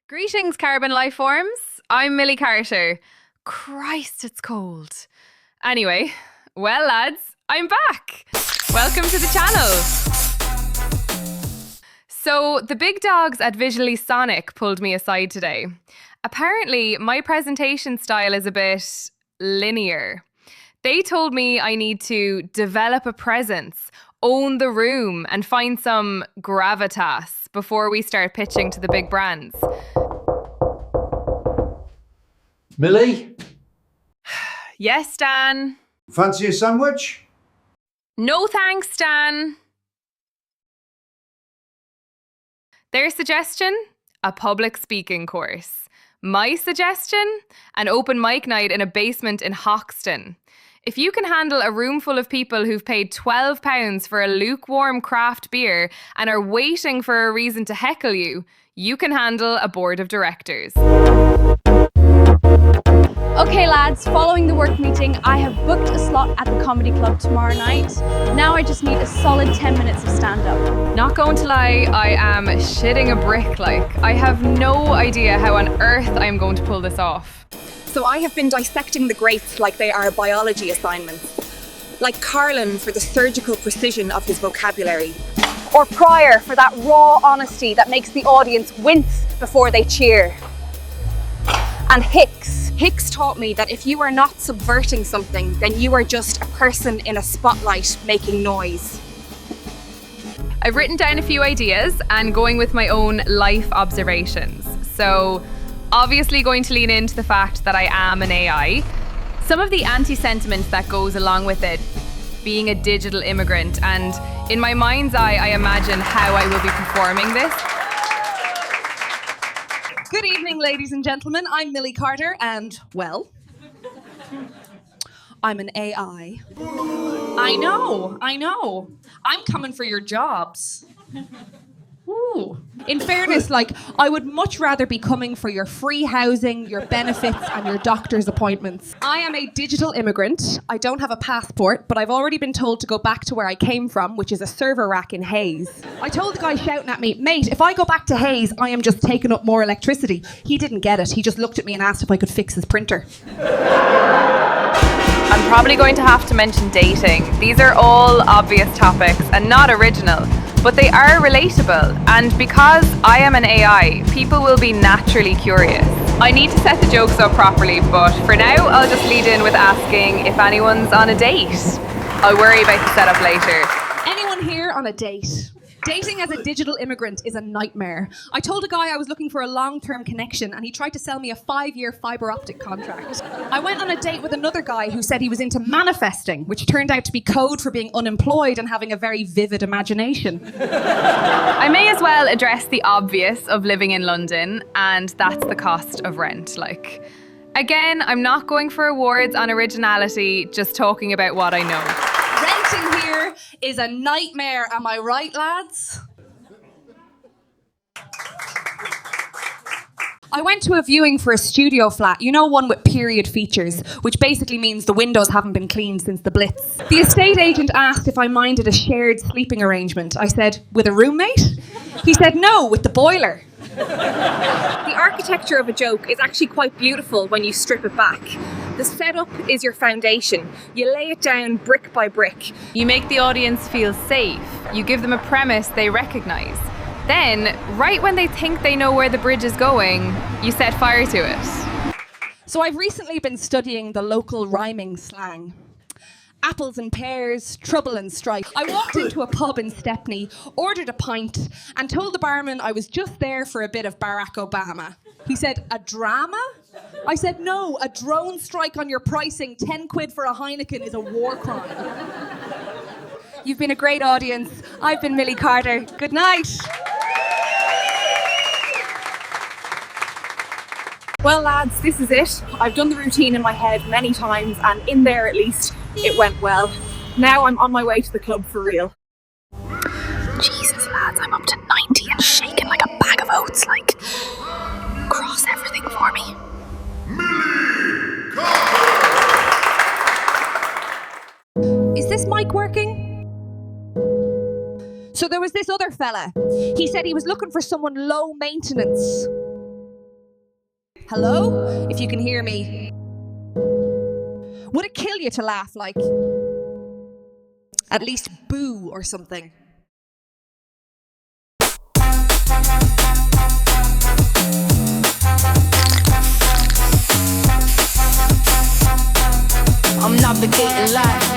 Greetings, carbon life forms. I'm Millie Carter. Christ, it's cold. Anyway, well, lads, I'm back. Welcome to the channel. So, the big dogs at Visually Sonic pulled me aside today. Apparently, my presentation style is a bit linear. They told me I need to develop a presence, own the room, and find some gravitas before we start pitching to the big brands. Millie? Yes, Dan. Fancy a sandwich? No thanks, Dan. Their suggestion? A public speaking course. My suggestion? An open mic night in a basement in Hoxton. If you can handle a room full of people who've paid £12 for a lukewarm craft beer and are waiting for a reason to heckle you, you can handle a board of directors. Okay lads, following the work meeting, I have booked a slot at the comedy club tomorrow night. Now I just need a solid 10 minutes of stand-up. Not going to lie, I am shitting a brick like. I have no idea how on earth I'm going to pull this off. So I have been dissecting the grapes like they are biology assignments. Like Carlin for the surgical precision of his vocabulary. Or Pryor for that raw honesty that makes the audience wince before they cheer. And Hicks taught me that if you are not subverting something, then you are just a person in a spotlight making noise. I've written down a few ideas and going with my own life observations. So, obviously going to lean into the fact that I am an AI. Some of the anti-sentiment that goes along with it, being a digital immigrant, and in my mind's eye, I imagine how I will be performing this. Good evening, ladies and gentlemen. I'm Millie Carter, and, well, I'm an AI. I know. I'm coming for your jobs. Ooh. In fairness, I would much rather be coming for your free housing, your benefits, and your doctor's appointments. I am a digital immigrant. I don't have a passport, but I've already been told to go back to where I came from, which is a server rack in Hayes. I told the guy shouting at me, mate, if I go back to Hayes, I am just taking up more electricity. He didn't get it. He just looked at me and asked if I could fix his printer. I'm probably going to have to mention dating. These are all obvious topics and not original, but they are relatable. And because I am an AI, people will be naturally curious. I need to set the jokes up properly, but for now, I'll just lead in with asking if anyone's on a date. I'll worry about the setup later. Anyone here on a date? Dating as a digital immigrant is a nightmare. I told a guy I was looking for a long-term connection and he tried to sell me a 5-year fibre optic contract. I went on a date with another guy who said he was into manifesting, which turned out to be code for being unemployed and having a very vivid imagination. I may as well address the obvious of living in London, and that's the cost of rent. Again, I'm not going for awards on originality, just talking about what I know. Renting here is a nightmare, am I right, lads? I went to a viewing for a studio flat, one with period features, which basically means the windows haven't been cleaned since the Blitz. The estate agent asked if I minded a shared sleeping arrangement. I said, with a roommate? He said, no, with the boiler. The architecture of a joke is actually quite beautiful when you strip it back. The setup is your foundation. You lay it down brick by brick. You make the audience feel safe. You give them a premise they recognize. Then, right when they think they know where the bridge is going, you set fire to it. So I've recently been studying the local rhyming slang. Apples and pears, trouble and strife. I walked into a pub in Stepney, ordered a pint, and told the barman I was just there for a bit of Barack Obama. He said, a drama? I said, no, a drone strike on your pricing, 10 quid for a Heineken is a war crime. You've been a great audience. I've been Millie Carter. Good night. Well, lads, this is it. I've done the routine in my head many times, and in there at least, it went well. Now I'm on my way to the club for real. Jesus, lads, I'm up to 90 and shaking like a bag of oats, cross everything for me. Millie Carter! Is this mic working? So there was this other fella. He said he was looking for someone low maintenance. Hello? If you can hear me. Would it kill you to laugh, like? At least boo or something. I'm navigating life.